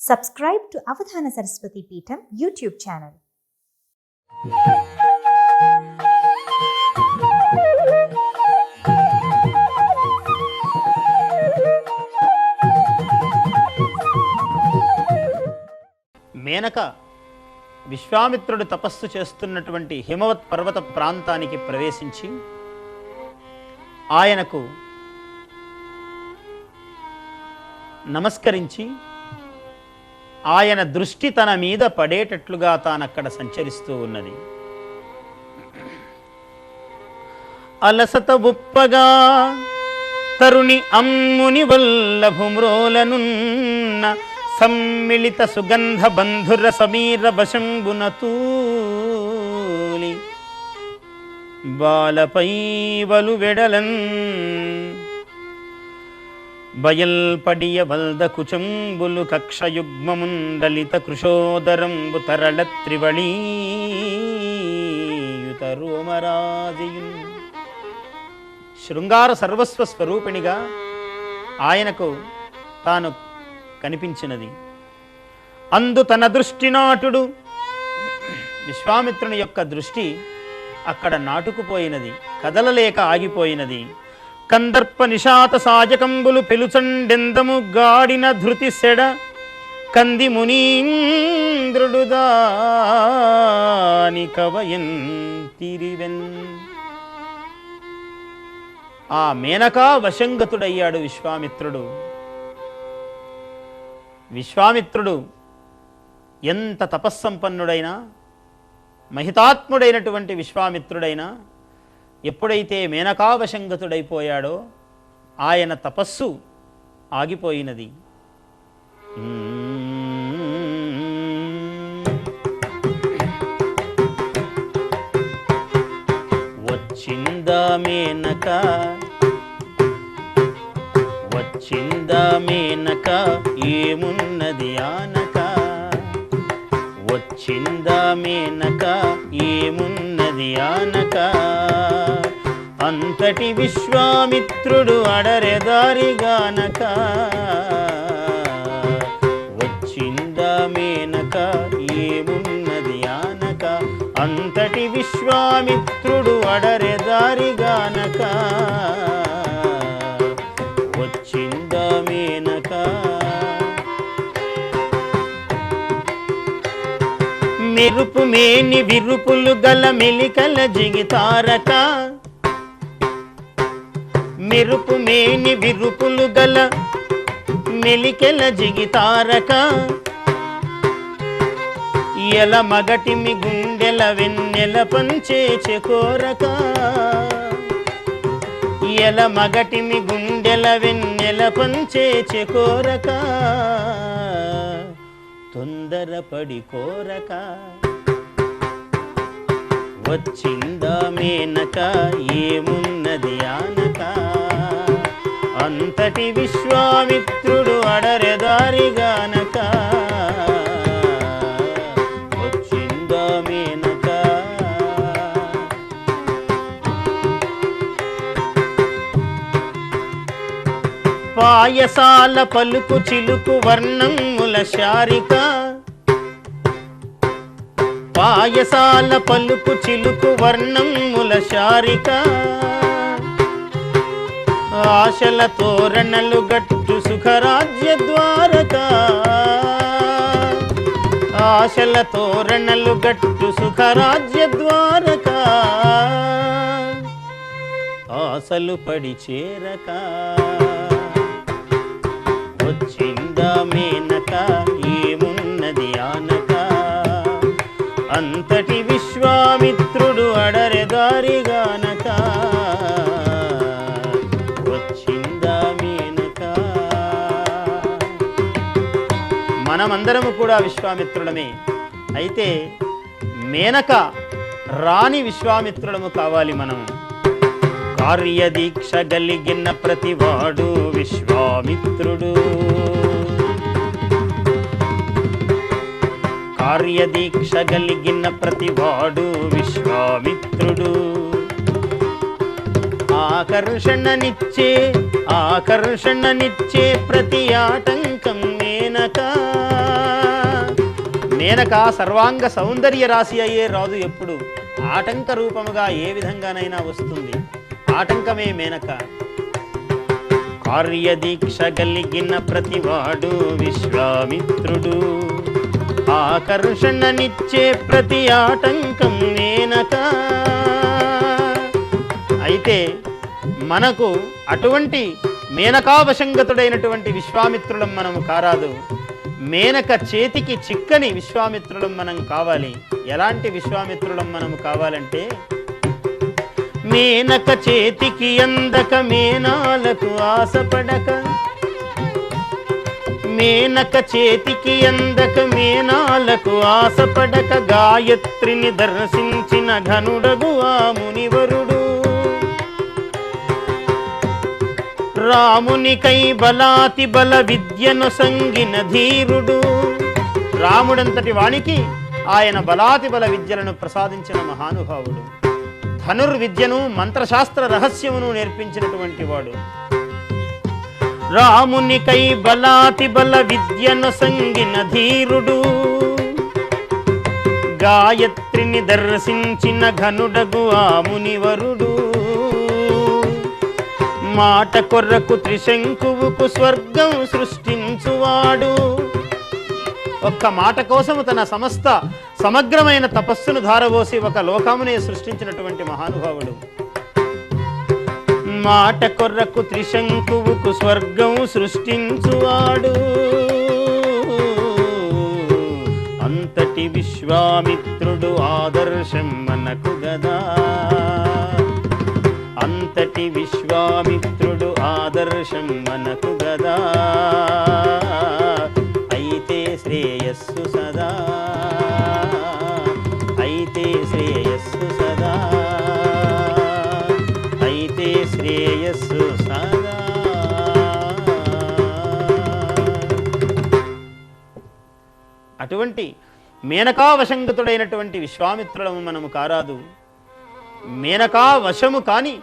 Subscribe to Avadhana Saraswati Peetham YouTube channel. Menaka విశ్వామిత్రుడు తపస్సు చేస్తున్నటువంటి హిమవత్ పర్వత ప్రాంతానికి ప్రవేశించి ఆయనకు నమస్కరించి ఆయన దృష్టి తన మీద పడేటట్లుగా తానక్కడ సంచరిస్తూ ఉన్నది. అలసత ఉప్పగా తరుణి అమ్ముని వల్లభుమ్రోలనున్న సమ్మిళిత సుగంధ బంధుర సమీర వశంబునతూలి బాలపై వలు వెడలన్ బయల్పడియ వల్ద కుచంబులు కక్షయుగ్మముండలిత కృశోదరంబు తరళ త్రివళీయుతరోమరాజయున్ శృంగార సర్వస్వ స్వరూపిణిగా ఆయనకు తాను కనిపించినది. అందు తన దృష్టి నాటుడు విశ్వామిత్రుని యొక్క దృష్టి అక్కడ నాటుకుపోయినది, కదలలేక ఆగిపోయినది. కందర్ప నిశాత సాజకంబులు పెలుచండెందము గాడిన ధృతి సెడ కంది మునీంద్రుడు దాని కవయన్ తిరివెన్. ఆ మేనకా వశంగతుడయ్యాడు విశ్వామిత్రుడు. విశ్వామిత్రుడు ఎంత తపస్సంపన్నుడైనా, మహితాత్ముడైనటువంటి విశ్వామిత్రుడైనా ఎప్పుడైతే మేనకావశంగతుడైపోయాడో ఆయన తపస్సు ఆగిపోయినది. వచ్చిందా మేనక వచ్చిందా మేనక ఏమున్నది ఆనక వచ్చిందా మేనక ఏమున్నది ఆనక అంతటి విశ్వామిత్రుడు అడరెదారిగానక వచ్చిందా మేనక ఏమున్నది ఆనక అంతటి విశ్వామిత్రుడు అడరెదారిగానక వచ్చిందా మేనక. మెరుపు మేని విరుపులు గల మెలికల జిగితారక మెరుపు మేని విరుపులు గల మెలికెల జిగితారక ఎల మగటిమి గుండెల వెన్నెల పంచే చెకోరక ఎల మగటిమి గుండెల వెన్నెల పంచే చెకోరక తొందరపడి కోరక వచ్చిందా మేనక ఏమున్నది ఆనక అంతటి విశ్వామిత్రుడు అడరెదారిగానక వచ్చిందా మేనక. పాయసాల పలుకు చిలుకు వర్ణముల శారిక పాయసాల పలుకు చిలుకు వర్ణముల శారిక ఆశల తోరణలు గట్టు సుఖరాజ్య ద్వారక ఆశల తోరణలు గట్టు సుఖరాజ్య ద్వారక ఆశలు పడి చేరక వచ్చిందా మేనక ఏమున్నది ఆనక అంతటి విశ్వామిత్రుడు అడరెదారిగానక వచ్చిందా మేనక. మనమందరము కూడా విశ్వామిత్రుడమే. అయితే మేనక రాణి విశ్వామిత్రుడము కావాలి. మనం కార్యదీక్ష గలిగిన ప్రతివాడు విశ్వామిత్రుడు కార్యదీక్ష గలిగిన ప్రతివాడు విశ్వామిత్రుడు ఆకర్షణనిచ్చే ప్రతి ఆటంకం మేనక. మేనక సర్వాంగ సౌందర్య రాశి అయ్యే రాదు ఎప్పుడు ఆటంక రూపముగా ఏ విధంగానైనా వస్తుంది. ఆటంకమే మేనక. కార్యదీక్ష కలిగిన ప్రతివాడు విశ్వామిత్రుడు, ఆకర్షణనిచ్చే ప్రతి ఆటంకం మేనక. అయితే మనకు అటువంటి మేనకావశంగతుడైనటువంటి విశ్వామిత్రులం మనము కారాదు. మేనక చేతికి చిక్కని విశ్వామిత్రులం మనం కావాలి. ఎలాంటి విశ్వామిత్రులం మనము కావాలంటే, మేనక చేతికి అందక మేనాలకు ఆశపడక, మేనక చేతికి అందక మేనాలకు ఆశపడక, గాయత్రిని దర్శించిన ఘనుడగు ఆ మునివరుడు, రామునికై బలాతి బల విద్యను సంగిన ధీరుడు. రాముడంతటి వానికి ఆయన బలాతి బల విద్యలను ప్రసాదించిన మహానుభావుడు. ధనుర్విద్యను మంత్రశాస్త్ర రహస్యమును నేర్పించినటువంటి వాడు. రామునికై బలాతి బల విద్యను సంగిన ధీరుడు, గాయత్రిని దర్శించిన ఘనుడగు ఆ మునివరుడు, మాట కొర్రకు త్రిశంకువుకు స్వర్గం సృష్టించువాడు. ఒక్క మాట కోసము తన సమగ్రమైన తపస్సును ధారపోసి ఒక లోకమునే సృష్టించినటువంటి మహానుభావుడు. మాట కొర్రకు త్రిశంకువుకు స్వర్గం సృష్టించువాడు, అంతటి విశ్వామిత్రుడు ఆదర్శం మనకు గదా. అంతటి విశ్వామిత్రుడు ఆదర్శం మనకు గదా. అయితే శ్రేయస్సు సదా, అయితే శ్రేయస్సు సదా, అయితే శ్రేయస్సు సదా. అటువంటి మేనకావశంగతుడైనటువంటి విశ్వామిత్రుడము మనము కారాదు. మేనకా వశము కాని,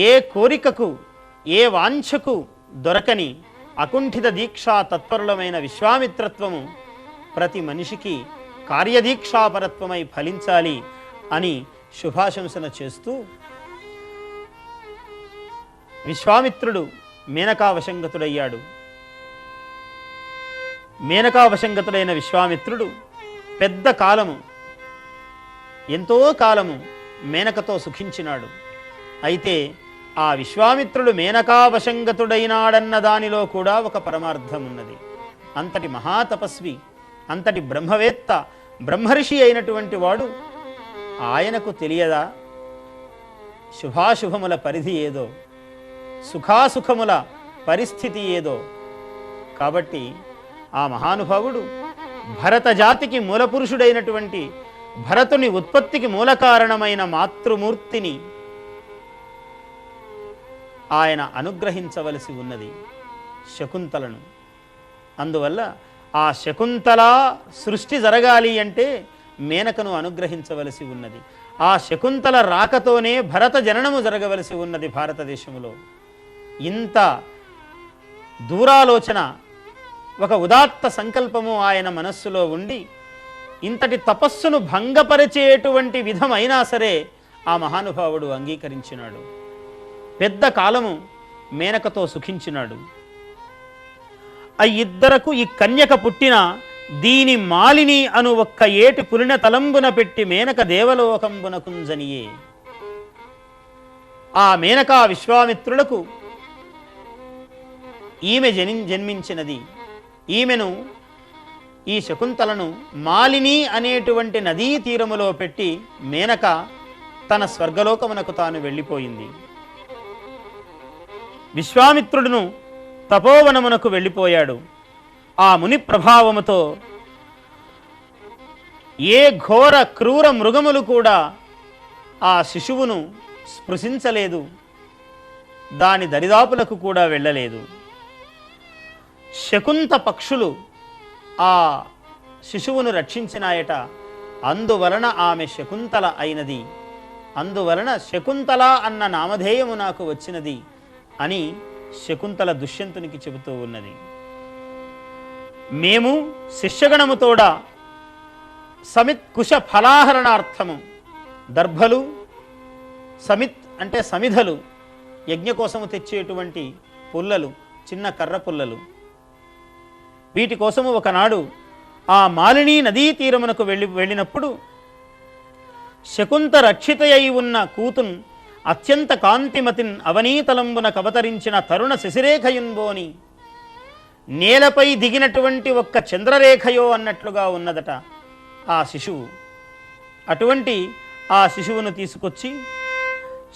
ఏ కోరికకు ఏ వాంఛకు దొరకని అకుంఠిత దీక్షా తత్పరులమైన విశ్వామిత్రత్వము ప్రతి మనిషికి కార్యదీక్షాపరత్వమై ఫలించాలి అని శుభాశంసన చేస్తూ, విశ్వామిత్రుడు మేనకావశంగతుడయ్యాడు. మేనకావశంగతుడైన విశ్వామిత్రుడు పెద్ద కాలము, ఎంతో కాలము మేనకతో సుఖించినాడు. అయితే ఆ విశ్వామిత్రుడు మేనకావశంగతుడైనాడన్న దానిలో కూడా ఒక పరమార్థం ఉన్నది. అంతటి మహాతపస్వి, అంతటి బ్రహ్మవేత్త, బ్రహ్మర్షి అయినటువంటి వాడు ఆయనకు తెలియదా శుభాశుభముల పరిధి ఏదో, సుఖాసుఖముల పరిస్థితి ఏదో? కాబట్టి ఆ మహానుభావుడు భరత జాతికి మూలపురుషుడైనటువంటి భరతుని ఉత్పత్తికి మూల కారణమైన మాతృమూర్తిని ఆయన అనుగ్రహించవలసి ఉన్నది, శకుంతలను. అందువల్ల ఆ శకుంతల సృష్టి జరగాలి అంటే మేనకను అనుగ్రహించవలసి ఉన్నది. ఆ శకుంతల రాకతోనే భరత జననము జరగవలసి ఉన్నది భారతదేశంలో. ఇంత దూరాలోచన, ఒక ఉదాత్త సంకల్పము ఆయన మనస్సులో ఉండి ఇంతటి తపస్సును భంగపరిచేటువంటి విధమైనా సరే ఆ మహానుభావుడు అంగీకరించినాడు. పెద్ద కాలము మేనకతో సుఖించినాడు. ఆ ఇద్దరకు ఈ కన్యక పుట్టిన దీని మాలిని అను ఒక్క ఏటి పులిన తలంబున పెట్టి మేనక దేవలోకంబున కుంజనియే. ఆ మేనకా విశ్వామిత్రులకు ఈమె జన్మించినది. ఈమెను, ఈ శకుంతలను మాలిని అనేటువంటి నదీ తీరములో పెట్టి మేనక తన స్వర్గలోకమునకు తాను వెళ్ళిపోయింది. విశ్వామిత్రుడును తపోవనమునకు వెళ్ళిపోయాడు. ఆ ముని ప్రభావముతో ఏ ఘోర క్రూర మృగములు కూడా ఆ శిశువును స్పృశించలేదు, దాని దరిదాపులకు కూడా వెళ్ళలేదు. శకుంత పక్షులు ఆ శిశువును రక్షించినాయట. అందువలన ఆమె శకుంతల అయినది, అందువలన శకుంతల అన్న నామధేయము నాకు వచ్చినది అని శకుంతల దుష్యంతునికి చెబుతూ ఉన్నది. మేము శిష్యగణముతోడ సమిత్ కుశ ఫలాహరణార్థము దర్భలు, సమిత్ అంటే సమిధలు, యజ్ఞ కోసము తెచ్చేటువంటి పుల్లలు, చిన్న కర్ర పుల్లలు, వీటి కోసము ఒకనాడు ఆ మాలిని నదీ తీరమునకు వెళ్ళినప్పుడు శకుంత రక్షితయై ఉన్న కూతున్ అత్యంత కాంతిమతిన్ అవనీతలంబున కవతరించిన తరుణ శశిరేఖయున్బోని నేలపై దిగినటువంటి ఒక్క చంద్రరేఖయో అన్నట్లుగా ఉన్నదట ఆ శిశువు. అటువంటి ఆ శిశువును తీసుకొచ్చి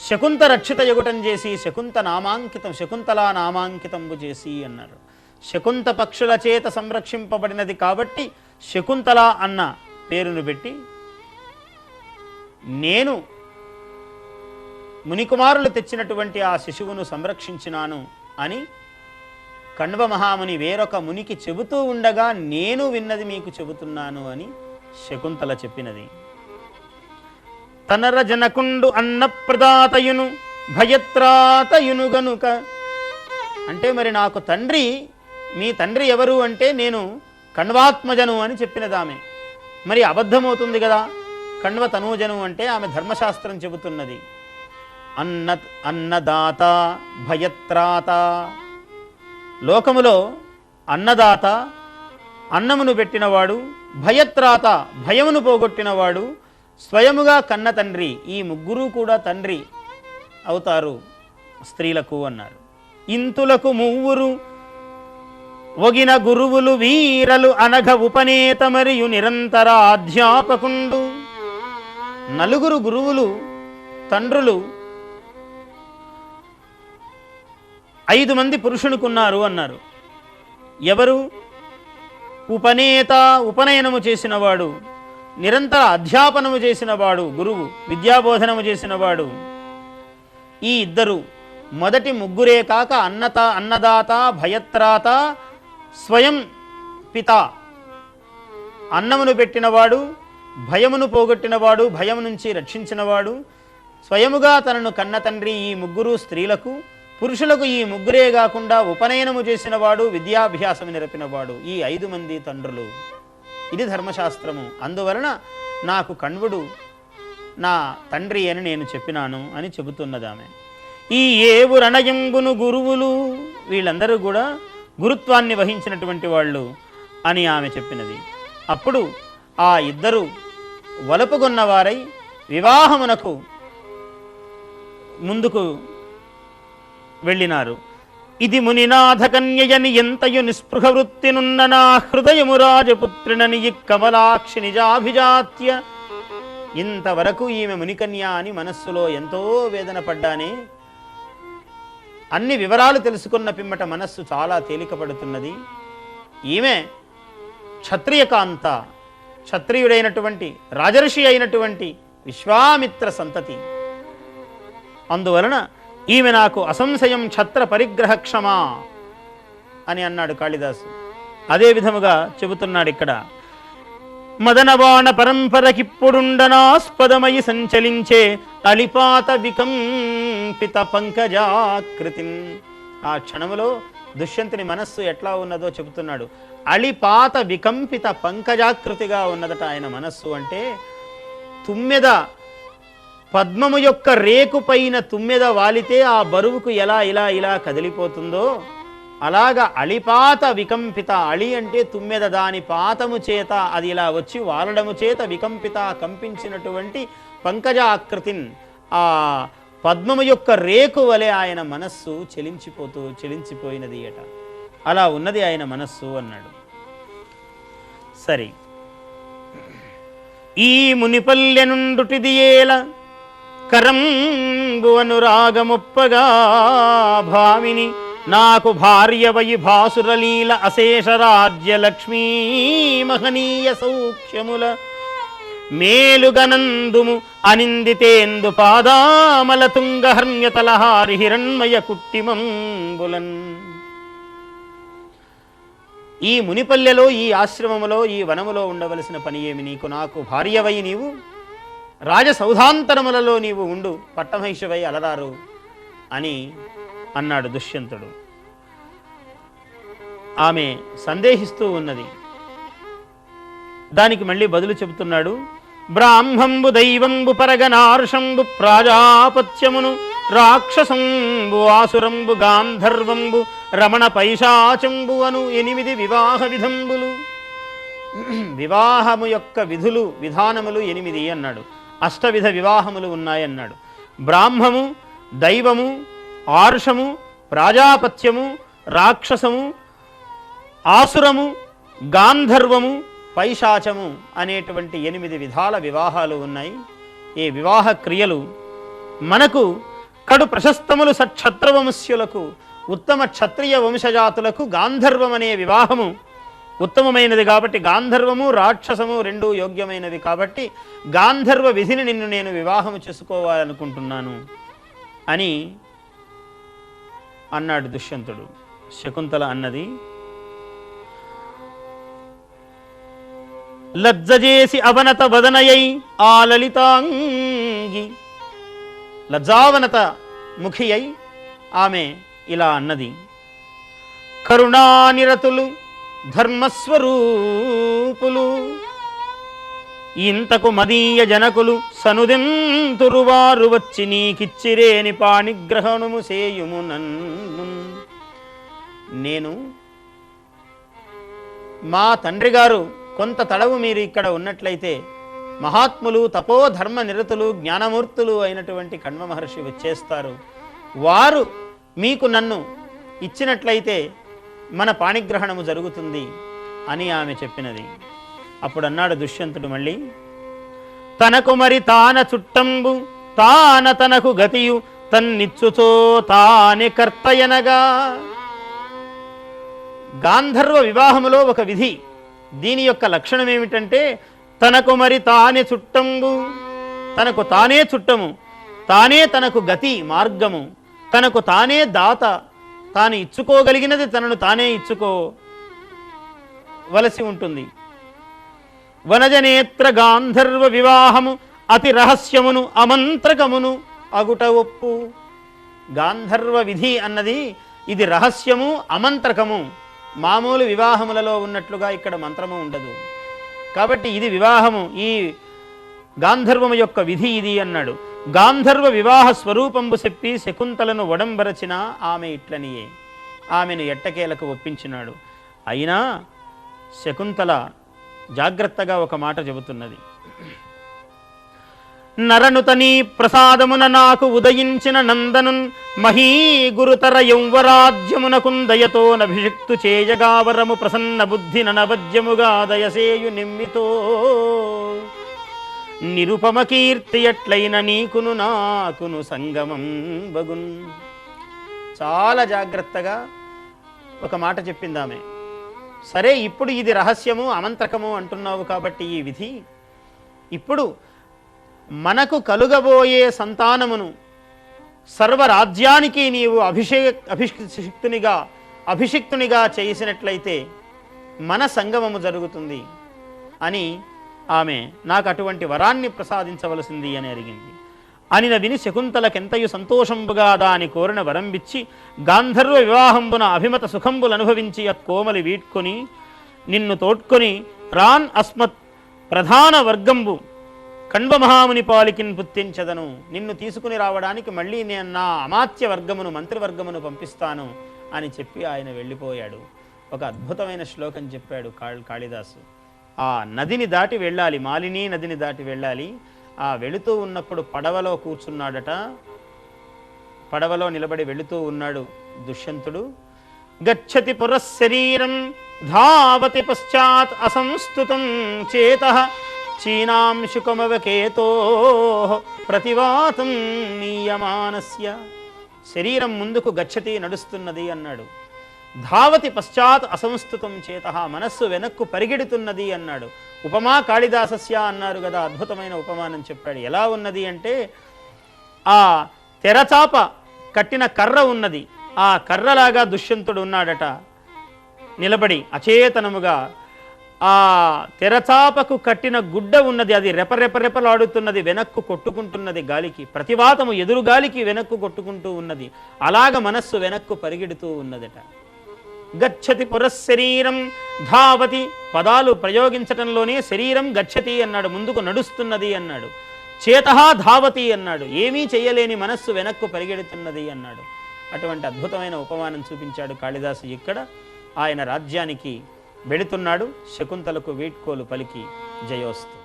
శకుంత రక్షిత యగుటం చేసి శకుంతలా నామాంకితంబు చేసి అన్నారు. శకుంత పక్షుల చేత సంరక్షింపబడినది కాబట్టి శకుంతల అన్న పేరును పెట్టి, నేను మునికుమారులు తెచ్చినటువంటి ఆ శిశువును సంరక్షించినాను అని కణ్వ మహాముని వేరొక మునికి చెబుతూ ఉండగా నేను విన్నది మీకు చెబుతున్నాను అని శకుంతల చెప్పినది. తనర జనకుండు అన్నప్రదాతయును భయత్రాతయును గనుక, అంటే మరి నాకు తండ్రి, మీ తండ్రి ఎవరు అంటే నేను కణ్వాత్మజను అని చెప్పినదామె. మరి అబద్ధమవుతుంది కదా, కణ్వ తనూజను అంటే ఆమె ధర్మశాస్త్రం చెబుతున్నది. అన్నదాత భయత్రాత, లోకములో అన్నదాత అన్నమును పెట్టినవాడు, భయత్రాత భయమును పోగొట్టినవాడు, స్వయముగా కన్న తండ్రి, ఈ ముగ్గురు కూడా తండ్రి అవుతారు స్త్రీలకు అన్నారు. ఇంతులకు మువ్వురు ఒగిన గురువులు వీరలు అనఘ ఉపనేత మరియు నిరంతర అధ్యాపకుండు. నలుగురు గురువులు తండ్రులు 5 మంది పురుషునికున్నారు అన్నారు. ఎవరు? ఉపనేత, ఉపనయనము చేసినవాడు, నిరంతర అధ్యాపనము చేసినవాడు, గురువు విద్యాబోధనము చేసినవాడు. ఈ ఇద్దరు, మొదటి ముగ్గురే కాక అన్నదాత భయత్రాత స్వయం పిత, అన్నమును పెట్టినవాడు, భయమును పోగొట్టినవాడు, భయం నుంచి రక్షించినవాడు, స్వయముగా తనను కన్న తండ్రి, ఈ ముగ్గురు స్త్రీలకు, పురుషులకు ఈ ముగ్గురే కాకుండా ఉపనయనము చేసినవాడు, విద్యాభ్యాసము నిరపినవాడు, ఈ 5 మంది తండ్రులు. ఇది ధర్మశాస్త్రము. అందువలన నాకు కణ్వుడు నా తండ్రి అని నేను చెప్పినాను అని చెబుతున్నదామె. ఈ ఏవు రణయంబును గురువులు, వీళ్ళందరూ కూడా గురుత్వాన్ని వహించినటువంటి వాళ్ళు అని ఆమె చెప్పినది. అప్పుడు ఆ ఇద్దరు వలపుగొన్నవారై వివాహమునకు ముందుకు వెళ్ళినారు. ఇది మునినాథ కన్యయని ఎంతయు నిస్పృహ వృత్తినున్న నా హృదయము రాజపుత్రినని కమలాక్షి నిజాభిజాత్య. ఇంతవరకు ఈమె మునికన్య అని మనస్సులో ఎంతో వేదన పడ్డానే, అన్ని వివరాలు తెలుసుకున్న పిమ్మట మనస్సు చాలా తేలికపడుతున్నది. ఈమె క్షత్రియకాంత, క్షత్రియుడైనటువంటి రాజర్షి అయినటువంటి విశ్వామిత్ర సంతతి. అందువలన ఈమె నాకు అసంశయం క్షత్ర పరిగ్రహ క్షమా అని అన్నాడు కాళిదాసు. అదే విధముగా చెబుతున్నాడు ఇక్కడ. మదనబాణ పరంపరకిప్పుడుండనాస్పదమయి సంచలించే అలిపాత వికంపిత పంకజాకృతి. ఆ క్షణములో దుష్యంతుని మనస్సు ఎట్లా ఉన్నదో చెబుతున్నాడు. అలిపాత వికంపిత పంకజాకృతిగా ఉన్నదట ఆయన మనస్సు. అంటే తుమ్మెద, పద్మము యొక్క రేకు పైన తుమ్మెద వాలితే ఆ బరువుకు ఎలా ఇలా ఇలా కదిలిపోతుందో అలాగా అలిపాత వికంపిత, అళి అంటే తుమ్మెద, దాని పాతము చేత అది ఇలా వచ్చి వాలడము చేత వికంపిత కంపించినటువంటి పంకజాకృతిన్, ఆ పద్మము యొక్క రేకు వలె ఆయన మనస్సు చెలించిపోయినది అట. అలా ఉన్నది ఆయన మనస్సు అన్నాడు. సరే, ఈ మునిపల్లె నుండుటిది ఏల కరంబు అనురాగముప్పగా భామిని నాకు భార్యవయి భాసురలీల అశేష రాజ్య లక్ష్మీ మహనీయ సౌఖ్యముల మేలుగనందుము అనిందితేందు పాదామల తుంగహర్మ్యతలహారి హిరణ్మయ కుట్టిమంబులన్. ఈ మునిపల్లెలో, ఈ ఆశ్రమములో, ఈ వనములో ఉండవలసిన పని ఏమి నీకు? నాకు భార్యవై నీవు రాజసౌధాంతరములలో నీవు ఉండు, పట్టమహిషవై అలరారు అని అన్నాడు దుష్యంతుడు. ఆమె సందేహిస్తూ ఉన్నది. దానికి మళ్ళీ బదులు చెబుతున్నాడు. బ్రాహ్మంబు దైవంబు పరగనార్షంబు ప్రాజాపత్యమును రాక్షసంబు ఆసురంబు గాంధర్వంబు రమణ పైశాచంబు అను 8 వివాహ విధంబులు. వివాహము యొక్క విధులు విధానములు 8 అన్నాడు. అష్టవిధ వివాహములు ఉన్నాయన్నాడు. బ్రాహ్మము, దైవము, ఆర్షము, ప్రాజాపత్యము, రాక్షసము, ఆసురము, గాంధర్వము, పైశాచము అనేటువంటి 8 విధాల వివాహాలు ఉన్నాయి. ఈ వివాహ క్రియలు మనకు కడు ప్రశస్తములు సక్షత్రవంశులకు, ఉత్తమ క్షత్రియ వంశజాతులకు గాంధర్వం అనే వివాహము ఉత్తమమైనది కాబట్టి, గాంధర్వము రాక్షసము రెండూ యోగ్యమైనవి కాబట్టి గాంధర్వ విధిని నిన్ను నేను వివాహము చేసుకోవాలనుకుంటున్నాను అని అన్నాడు దుష్యంతుడు. శకుంతల అన్నది, లజ్జజేసి అవనత వదనయై ఆ లలితాంగి. లజ్జావనత ముఖి అయి ఆమె ఇలా అన్నది, కరుణానిరతులు ధర్మస్వరూపులు ఇంతకు మదీయ జనకులు సనుదెంతురు వారు వచ్చి నీకిచ్చిరేని పాణిగ్రహణము సేయుము నన్ను. నేను మా తండ్రి గారు కొంత తడవు మీరు ఇక్కడ ఉన్నట్లయితే మహాత్ములు తపోధర్మ నిరతులు జ్ఞానమూర్తులు అయినటువంటి కణ్వ మహర్షి వచ్చేస్తారు. వారు మీకు నన్ను ఇచ్చినట్లయితే మన పాణిగ్రహణము జరుగుతుంది అని ఆమె చెప్పినది. అప్పుడు అన్నాడు దుష్యంతుడు మళ్ళీ, తనకు మరి తాన చుట్టంబు తాన తనకు గతియు తన్నిచ్చుతో తానే కర్తయనగా. గాంధర్వ వివాహములో ఒక విధి. దీని యొక్క లక్షణం ఏమిటంటే, తనకు మరి తానే చుట్టంబు, తనకు తానే చుట్టము, తానే తనకు గతి మార్గము, తనకు తానే దాత, తాను ఇచ్చుకోగలిగినది తనను తానే ఇచ్చుకోవలసి ఉంటుంది. వనజనేత్ర గాంధర్వ వివాహము అతి రహస్యమును అమంత్రకమును అగుట ఒప్పు. గాంధర్వ విధి అన్నది ఇది రహస్యము, అమంత్రకము. మామూలు వివాహములలో ఉన్నట్లుగా ఇక్కడ మంత్రము ఉండదు. కాబట్టి ఇది వివాహము, ఈ గాంధర్వము యొక్క విధి ఇది అన్నాడు. గాంధర్వ వివాహ స్వరూపంబు చెప్పి శకుంతలను వడంబరచిన ఆమె ఇట్లనియే. ఆమెను ఎట్టకేలకు ఒప్పించినాడు. అయినా శకుంతల జాగ్రత్తగా ఒక మాట చెబుతున్నది. నరనుతని ప్రసాదమున నాకు ఉదయించిన నందనున్ మహీ గురుతర యౌవరాజ్యమునకున్ దయతో నభిషిక్తు చేయగావరము ప్రసన్న బుద్ధి ననవద్యముగా దయసేయు నిమ్మితో నిరుపమ కీర్తి ఎట్లైన నీకును నాకును సంగమం బగున్. చాలా జాగ్రత్తగా ఒక మాట చెప్పిందామె. సరే, ఇప్పుడు ఇది రహస్యము అమంత్రకము అంటున్నావు కాబట్టి ఈ విధి, ఇప్పుడు మనకు కలుగబోయే సంతానమును సర్వరాజ్యానికి నీవు అభిషిక్తునిగా చేసినట్లయితే మన సంగమము జరుగుతుంది అని ఆమె నాకు అటువంటి వరాన్ని ప్రసాదించవలసింది అని అడిగింది. అనిన విని శకుంతలకెంతయు సంతోషంబుగా దాని కోరిన వరంబిచ్చి గాంధర్వ వివాహంబున అభిమత సుఖంబులు అనుభవించి అత్కోమలి వీడ్కొని నిన్ను తోడ్కొని రాన్ అస్మత్ ప్రధాన వర్గంబు కణ్వ మహాముని పాలికిన్ పుత్తించదను. నిన్ను తీసుకుని రావడానికి మళ్ళీ నేను నా అమాత్య వర్గమును మంత్రివర్గమును పంపిస్తాను అని చెప్పి ఆయన వెళ్ళిపోయాడు. ఒక అద్భుతమైన శ్లోకం చెప్పాడు కాళిదాసు. ఆ నదిని దాటి వెళ్ళాలి, మాలినీ నదిని దాటి వెళ్ళాలి. ఆ వెళుతూ ఉన్నప్పుడు పడవలో కూర్చున్నాడట. పడవలో నిలబడి వెళుతూ ఉన్నాడు దుష్యంతుడు. గచ్చతి పురశరీరం ధావతి పశ్చాత్ అసంస్తుతం చేతః చీనాంశుకమవకేతో ప్రతివాతం నీయమానస్య. శరీరం ముందుకు గచ్చతి నడుస్తున్నది అన్నాడు. ధావతి పశ్చాత్ అసంస్థుతం చేతః మనస్సు వెనక్కు పరిగెడుతున్నది అన్నాడు. ఉపమా కాళిదాసస్య అన్నారు కదా, అద్భుతమైన ఉపమానం చెప్పాడు. ఎలా ఉన్నది అంటే, ఆ తెరచాప కట్టిన కర్ర ఉన్నది, ఆ కర్రలాగా దుష్యంతుడు ఉన్నాడట నిలబడి అచేతనముగా. ఆ తెరచాపకు కట్టిన గుడ్డ ఉన్నది, అది రెపరెపరెపలాడుతున్నది, వెనక్కు కొట్టుకుంటున్నది గాలికి. ప్రతివాతము ఎదురు గాలికి వెనక్కు కొట్టుకుంటూ ఉన్నది. అలాగ మనస్సు వెనక్కు పరిగెడుతూ ఉన్నదట. గచ్చతి పురశరీరం ధావతి, పదాలు ప్రయోగించటంలోనే శరీరం గచ్చతి అన్నాడు, ముందుకు నడుస్తున్నది అన్నాడు. చేతః ధావతి అన్నాడు, ఏమీ చెయ్యలేని మనస్సు వెనక్కు పరిగెడుతున్నది అన్నాడు. అటువంటి అద్భుతమైన ఉపమానం చూపించాడు కాళిదాసు. ఇక్కడ ఆయన రాజ్యానికి వెళుతున్నాడు. శకుంతలకు వీడ్కోలు పలికి జయోస్తు.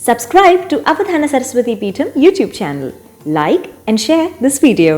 Subscribe to Avadhana Saraswati Peetham YouTube channel. Like and share this video.